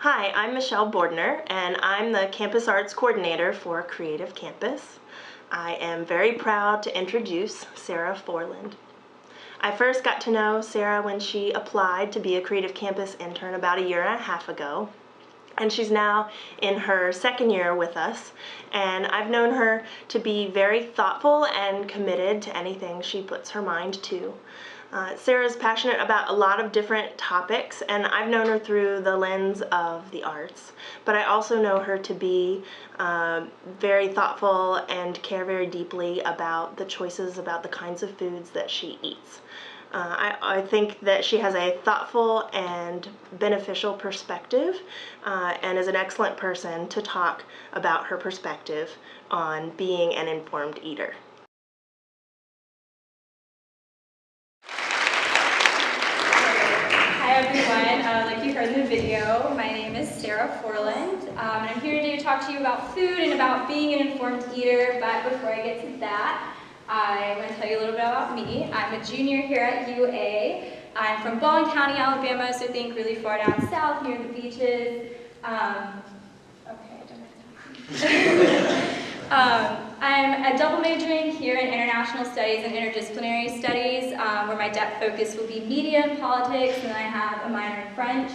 Hi, I'm Michelle Bordner, and I'm the Campus Arts Coordinator for Creative Campus. I am very proud to introduce Sarah Forland. I first got to know Sarah when she applied to be a Creative Campus intern about a year and a half ago. And she's now in her second year with us, and I've known her to be very thoughtful and committed to anything she puts her mind to. Sarah's passionate about a lot of different topics, and I've known her through the lens of the arts, but I also know her to be very thoughtful and care very deeply about the choices about the kinds of foods that she eats. I think that she has a thoughtful and beneficial perspective and is an excellent person to talk about her perspective on being an informed eater. Hi everyone, like you heard in the video, my name is Sarah Forland, and I'm here today to talk to you about food and about being an informed eater, but before I get to that, I want to tell you a little bit about me. I'm a junior here at UA. I'm from Baldwin County, Alabama, so think really far down south, near the beaches. I'm a double majoring here in international studies and interdisciplinary studies, where my depth focus will be media and politics, and then I have a minor in French.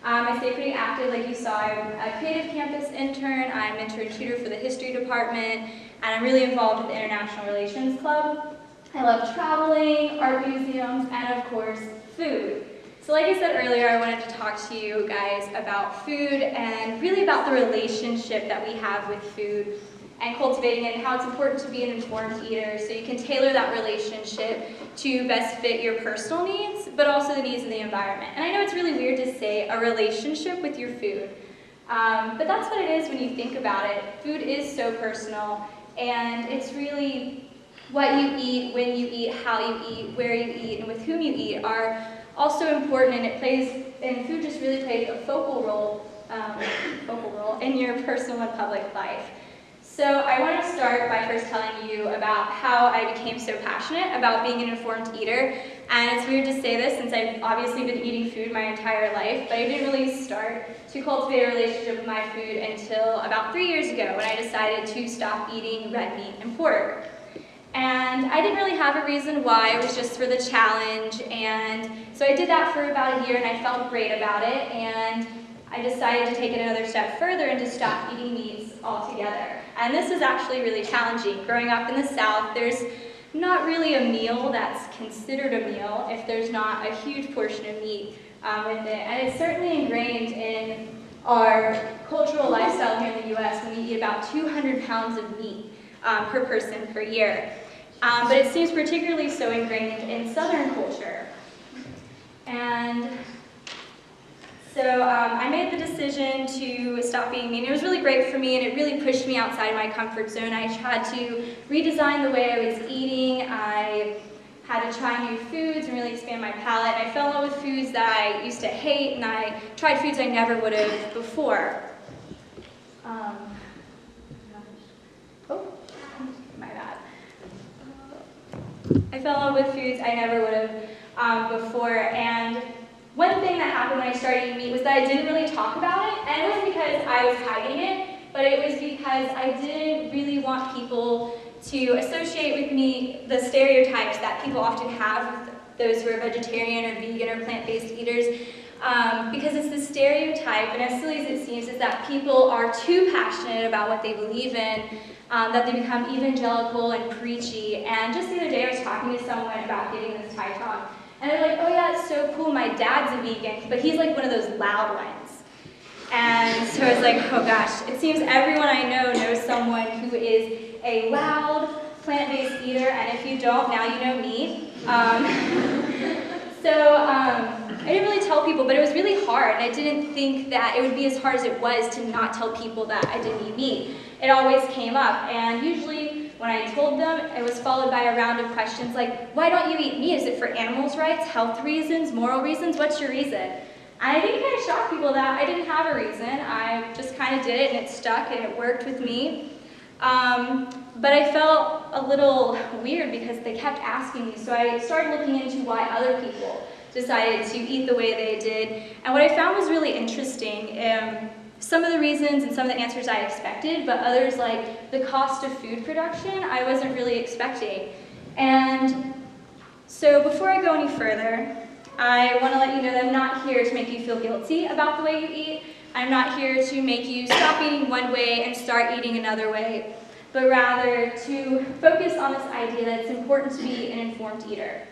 I stay pretty active, like you saw. I'm a Creative Campus intern, I'm mentor and tutor for the history department, and I'm really involved with the International Relations Club. I love traveling, art museums, and of course, food. So like I said earlier, I wanted to talk to you guys about food and really about the relationship that we have with food and cultivating it and how it's important to be an informed eater so you can tailor that relationship to best fit your personal needs, but also the needs of the environment. And I know it's really weird to say a relationship with your food, but that's what it is when you think about it. Food is so personal, and it's really what you eat, when you eat, how you eat, where you eat, and with whom you eat are also important, and food just really plays a focal role in your personal and public life. So I want to start by first telling you about how I became so passionate about being an informed eater. And it's weird to say this since I've obviously been eating food my entire life, but I didn't really start to cultivate a relationship with my food until about 3 years ago when I decided to stop eating red meat and pork. And I didn't really have a reason why, it was just for the challenge. And so I did that for about a year and I felt great about it. And I decided to take it another step further and to stop eating meats altogether. And this is actually really challenging. Growing up in the South, there's not really a meal that's considered a meal if there's not a huge portion of meat with it. And it's certainly ingrained in our cultural lifestyle here in the US when we eat about 200 pounds of meat per person per year. But it seems particularly so ingrained in Southern culture. And so I made the decision to stop eating meat. It was really great for me, and it really pushed me outside my comfort zone. I had to redesign the way I was eating. I had to try new foods and really expand my palate. And I fell in love with foods that I used to hate, and I tried foods I never would have before. My bad. I fell in love with foods I never would have before, and one thing that happened when I started eating meat was that I didn't really talk about it, and it wasn't because I was hiding it, but it was because I didn't really want people to associate with me the stereotypes that people often have with those who are vegetarian or vegan or plant-based eaters, because it's the stereotype, and as silly as it seems, is that people are too passionate about what they believe in, that they become evangelical and preachy. And just the other day I was talking to someone about giving this TED Talk, and they're like, oh yeah, it's so cool, my dad's a vegan, but he's like one of those loud ones. And so I was like, oh gosh, it seems everyone I know knows someone who is a loud, plant-based eater, and if you don't, now you know me. I didn't really tell people, but it was really hard, and I didn't think that it would be as hard as it was to not tell people that I didn't eat meat. It always came up, and usually when I told them, it was followed by a round of questions like, why don't you eat meat? Is it for animals' rights, health reasons, moral reasons? What's your reason? And I think it kind of shocked people that I didn't have a reason. I just kind of did it, and it stuck, and it worked with me. But I felt a little weird because they kept asking me, so I started looking into why other people decided to eat the way they did. And what I found was really interesting. Some of the reasons and some of the answers I expected, but others, like the cost of food production, I wasn't really expecting. And so before I go any further, I want to let you know that I'm not here to make you feel guilty about the way you eat. I'm not here to make you stop eating one way and start eating another way, but rather to focus on this idea that it's important to be an informed eater.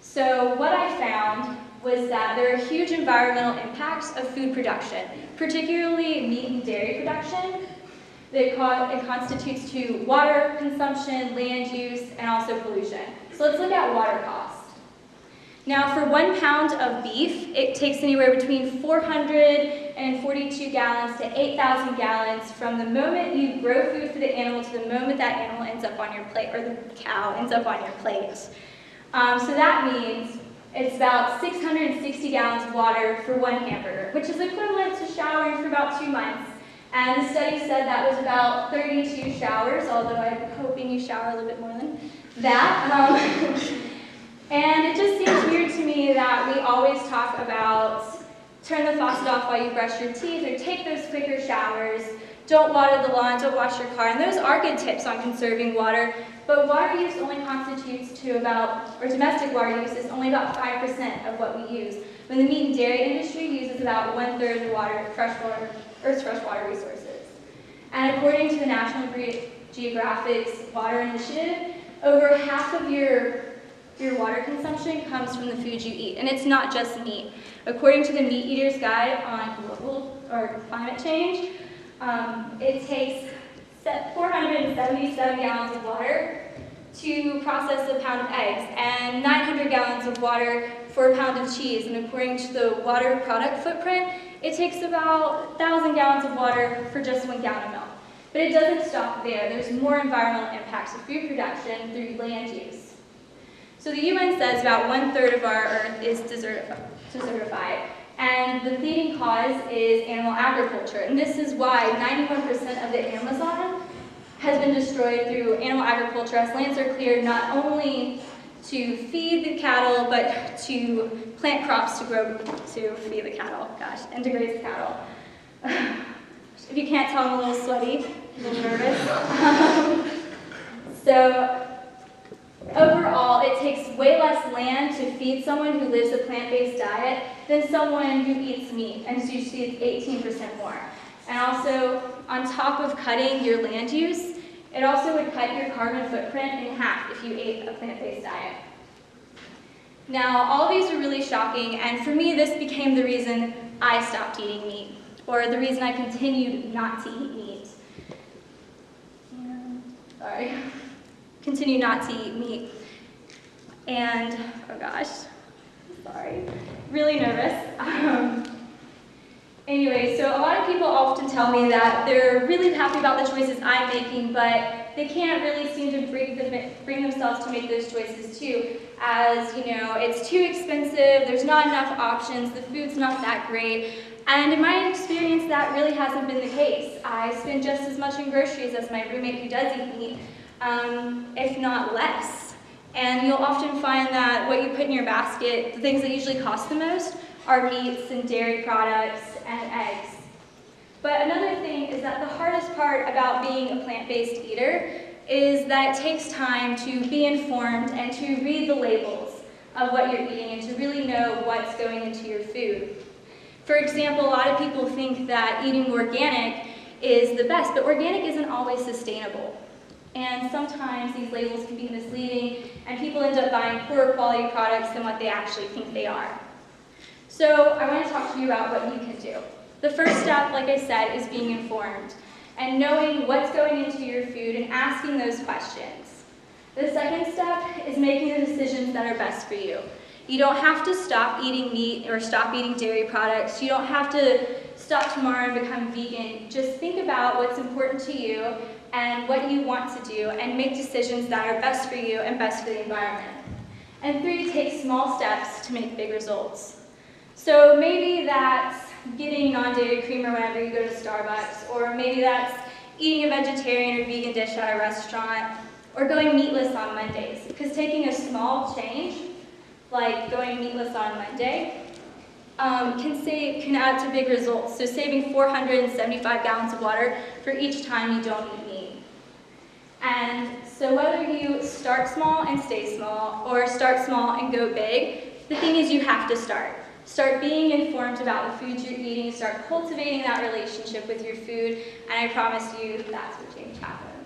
So what I found was that there are huge environmental impacts of food production, particularly meat and dairy production. It constitutes to water consumption, land use, and also pollution. So let's look at water cost. Now, for 1 pound of beef, it takes anywhere between 442 gallons to 8,000 gallons from the moment you grow food for the animal to the moment that animal ends up on your plate, or the cow ends up on your plate. So that means it's about 660 gallons of water for 1 hamburger, which is equivalent to showering for about 2 months. And the study said that was about 32 showers, although I'm hoping you shower a little bit more than that. And it just seems weird to me that we always talk about turn the faucet off while you brush your teeth, or take those quicker showers, don't water the lawn, don't wash your car. And those are good tips on conserving water, but water use only constitutes to about, or domestic water use is only about 5% of what we use, when the meat and dairy industry uses about 1/3 of the Earth's freshwater resources. And according to the National Geographic's Water Initiative, over half of your water consumption comes from the food you eat, and it's not just meat. According to the Meat Eater's Guide on Global or Climate Change, it takes 477 gallons of water to process a pound of eggs, and 900 gallons of water for a pound of cheese. And according to the water product footprint, it takes about 1,000 gallons of water for just 1 gallon of milk. But it doesn't stop there. There's more environmental impacts of food production through land use. So the UN says about 1/3 of our Earth is desertified, and the leading cause is animal agriculture. And this is why 91% of the Amazon has been destroyed through animal agriculture, as lands are cleared not only to feed the cattle, but to plant crops to feed the cattle, and to graze the cattle. If you can't tell, I'm a little sweaty, a little nervous. So overall, it takes way less land to feed someone who lives a plant-based diet than someone who eats meat, and it's usually 18% more. And also, on top of cutting your land use, it also would cut your carbon footprint in half if you ate a plant-based diet. Now, all of these are really shocking, and for me, this became the reason I stopped eating meat, or the reason I continued not to eat meat. Continue not to eat meat. And, oh gosh, sorry, really nervous. Anyway, so a lot of people often tell me that they're really happy about the choices I'm making, but they can't really seem to bring themselves to make those choices too, as, you know, it's too expensive, there's not enough options, the food's not that great. And in my experience, that really hasn't been the case. I spend just as much in groceries as my roommate who does eat meat, if not less. And you'll often find that what you put in your basket, the things that usually cost the most, are meats and dairy products and eggs. But another thing is that the hardest part about being a plant-based eater is that it takes time to be informed and to read the labels of what you're eating and to really know what's going into your food. For example, a lot of people think that eating organic is the best, but organic isn't always sustainable. And sometimes these labels can be misleading, and people end up buying poorer quality products than what they actually think they are. So I want to talk to you about what you can do. The first step, like I said, is being informed and knowing what's going into your food and asking those questions. The second step is making the decisions that are best for you. You don't have to stop eating meat or stop eating dairy products. You don't have to stop tomorrow and become vegan. Just think about what's important to you and what you want to do, and make decisions that are best for you and best for the environment. And 3, take small steps to make big results. So maybe that's getting non-dairy creamer whenever you go to Starbucks, or maybe that's eating a vegetarian or vegan dish at a restaurant, or going meatless on Mondays. Because taking a small change like going meatless on Monday, can add to big results. So saving 475 gallons of water for each time you don't eat meat. And so whether you start small and stay small, or start small and go big, the thing is you have to start. Start being informed about the foods you're eating, start cultivating that relationship with your food, and I promise you that's what change happens.